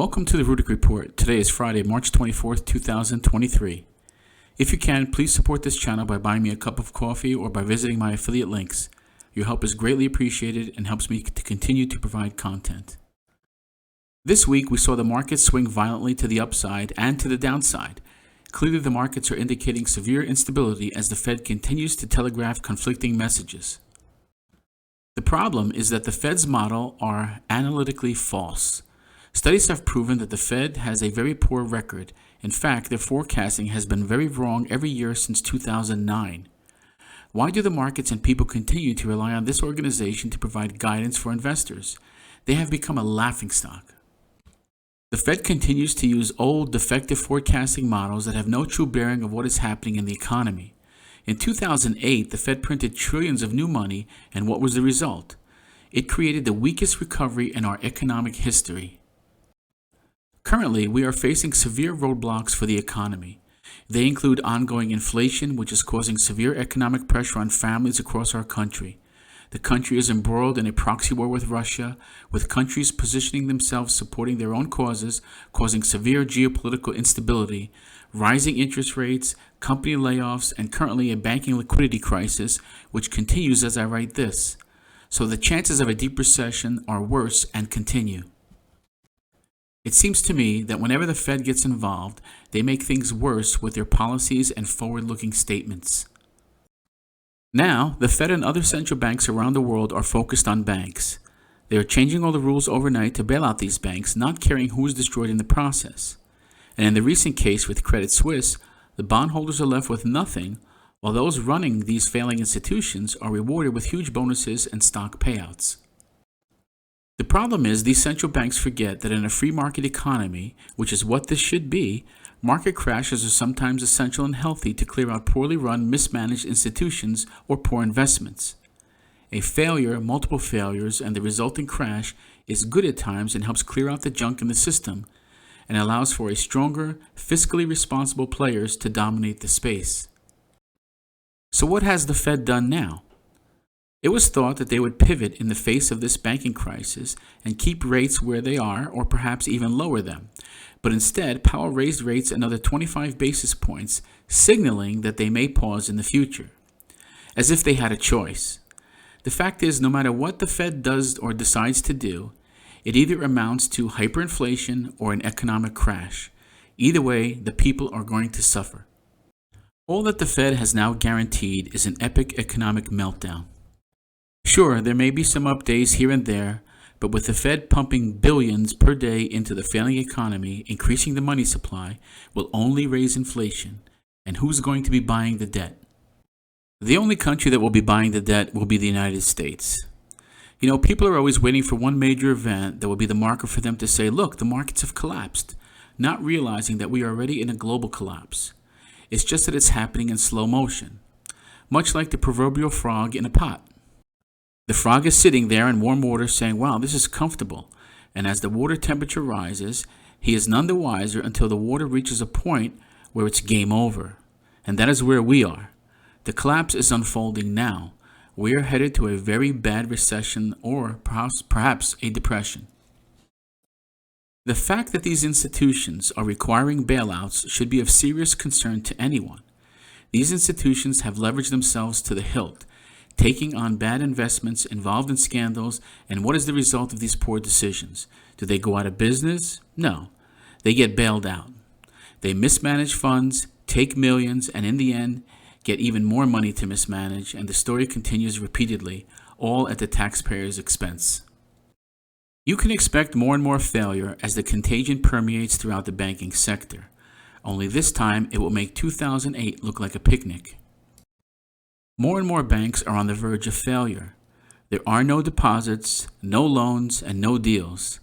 Welcome to the Rudick Report. Today is Friday, March 24th, 2023. If you can, please support this channel by buying me a cup of coffee or by visiting my affiliate links. Your help is greatly appreciated and helps me to continue to provide content. This week, we saw the markets swing violently to the upside and to the downside. Clearly, the markets are indicating severe instability as the Fed continues to telegraph conflicting messages. The problem is that the Fed's model are analytically false. Studies have proven that the Fed has a very poor record. In fact, their forecasting has been very wrong every year since 2009. Why do the markets and people continue to rely on this organization to provide guidance for investors? They have become a laughingstock. The Fed continues to use old, defective forecasting models that have no true bearing of what is happening in the economy. In 2008, the Fed printed trillions of new money, and what was the result? It created the weakest recovery in our economic history. Currently, we are facing severe roadblocks for the economy. They include ongoing inflation, which is causing severe economic pressure on families across our country. The country is embroiled in a proxy war with Russia, with countries positioning themselves supporting their own causes, causing severe geopolitical instability, rising interest rates, company layoffs, and currently a banking liquidity crisis, which continues as I write this. So the chances of a deep recession are worse and continue. It seems to me that whenever the Fed gets involved, they make things worse with their policies and forward-looking statements. Now, the Fed and other central banks around the world are focused on banks. They are changing all the rules overnight to bail out these banks, not caring who is destroyed in the process. And in the recent case with Credit Suisse, the bondholders are left with nothing, while those running these failing institutions are rewarded with huge bonuses and stock payouts. The problem is these central banks forget that in a free market economy, which is what this should be, market crashes are sometimes essential and healthy to clear out poorly run, mismanaged institutions or poor investments. A failure, multiple failures, and the resulting crash is good at times and helps clear out the junk in the system and allows for a stronger, fiscally responsible players to dominate the space. So what has the Fed done now? It was thought that they would pivot in the face of this banking crisis and keep rates where they are or perhaps even lower them. But instead, Powell raised rates another 25 basis points, signaling that they may pause in the future, as if they had a choice. The fact is, no matter what the Fed does or decides to do, it either amounts to hyperinflation or an economic crash. Either way, the people are going to suffer. All that the Fed has now guaranteed is an epic economic meltdown. Sure, there may be some up days here and there, but with the Fed pumping billions per day into the failing economy, increasing the money supply will only raise inflation. And who's going to be buying the debt? The only country that will be buying the debt will be the United States. You know, people are always waiting for one major event that will be the marker for them to say, look, the markets have collapsed, not realizing that we are already in a global collapse. It's just that it's happening in slow motion, much like the proverbial frog in a pot. The frog is sitting there in warm water saying, wow, this is comfortable. And as the water temperature rises, he is none the wiser until the water reaches a point where it's game over. And that is where we are. The collapse is unfolding now. We are headed to a very bad recession or perhaps a depression. The fact that these institutions are requiring bailouts should be of serious concern to anyone. These institutions have leveraged themselves to the hilt, taking on bad investments involved in scandals, and what is the result of these poor decisions? Do they go out of business? No. They get bailed out. They mismanage funds, take millions, and in the end, get even more money to mismanage, and the story continues repeatedly, all at the taxpayer's expense. You can expect more and more failure as the contagion permeates throughout the banking sector. Only this time, it will make 2008 look like a picnic. More and more banks are on the verge of failure. There are no deposits, no loans, and no deals.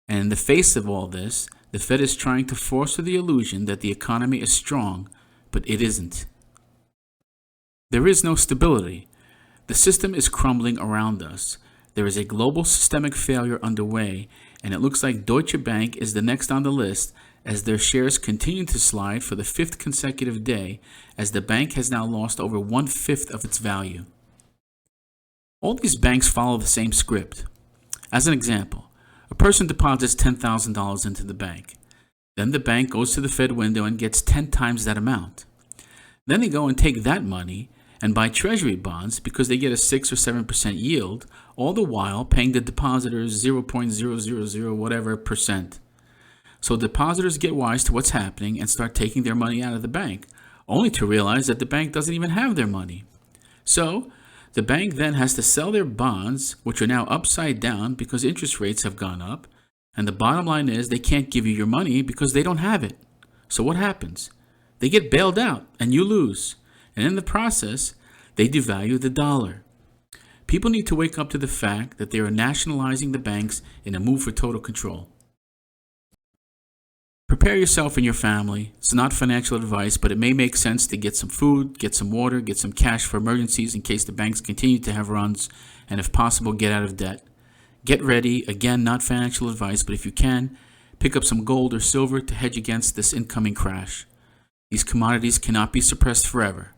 And in the face of all this, the Fed is trying to foster the illusion that the economy is strong, but it isn't. There is no stability. The system is crumbling around us. There is a global systemic failure underway, and it looks like Deutsche Bank is the next on the list as their shares continue to slide for the fifth consecutive day, as the bank has now lost over 1/5 of its value. All these banks follow the same script. As an example, A person deposits $10,000 into the bank. Then the bank goes to the Fed window and gets 10 times that amount. Then they go and take that money and buy treasury bonds because they get a 6 or 7% yield, all the while paying the depositors 0.000 whatever percent. So depositors get wise to what's happening and start taking their money out of the bank, only to realize that the bank doesn't even have their money. So the bank then has to sell their bonds, which are now upside down because interest rates have gone up, and the bottom line is they can't give you your money because they don't have it. So what happens? They get bailed out and you lose. And in the process, they devalue the dollar. People need to wake up to the fact that they are nationalizing the banks in a move for total control. Prepare yourself and your family. It's not financial advice, but it may make sense to get some food, get some water, get some cash for emergencies in case the banks continue to have runs, and if possible, get out of debt. Get ready, again, not financial advice, but if you can, pick up some gold or silver to hedge against this incoming crash. These commodities cannot be suppressed forever.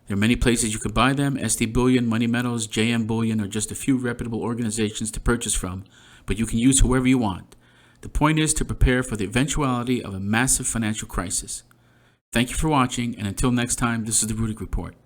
There are many places you could buy them, SD Bullion, Money Metals, JM Bullion, or just a few reputable organizations to purchase from, but you can use whoever you want. The point is to prepare for the eventuality of a massive financial crisis. Thank you for watching, and until next time, this is the Rudick Report.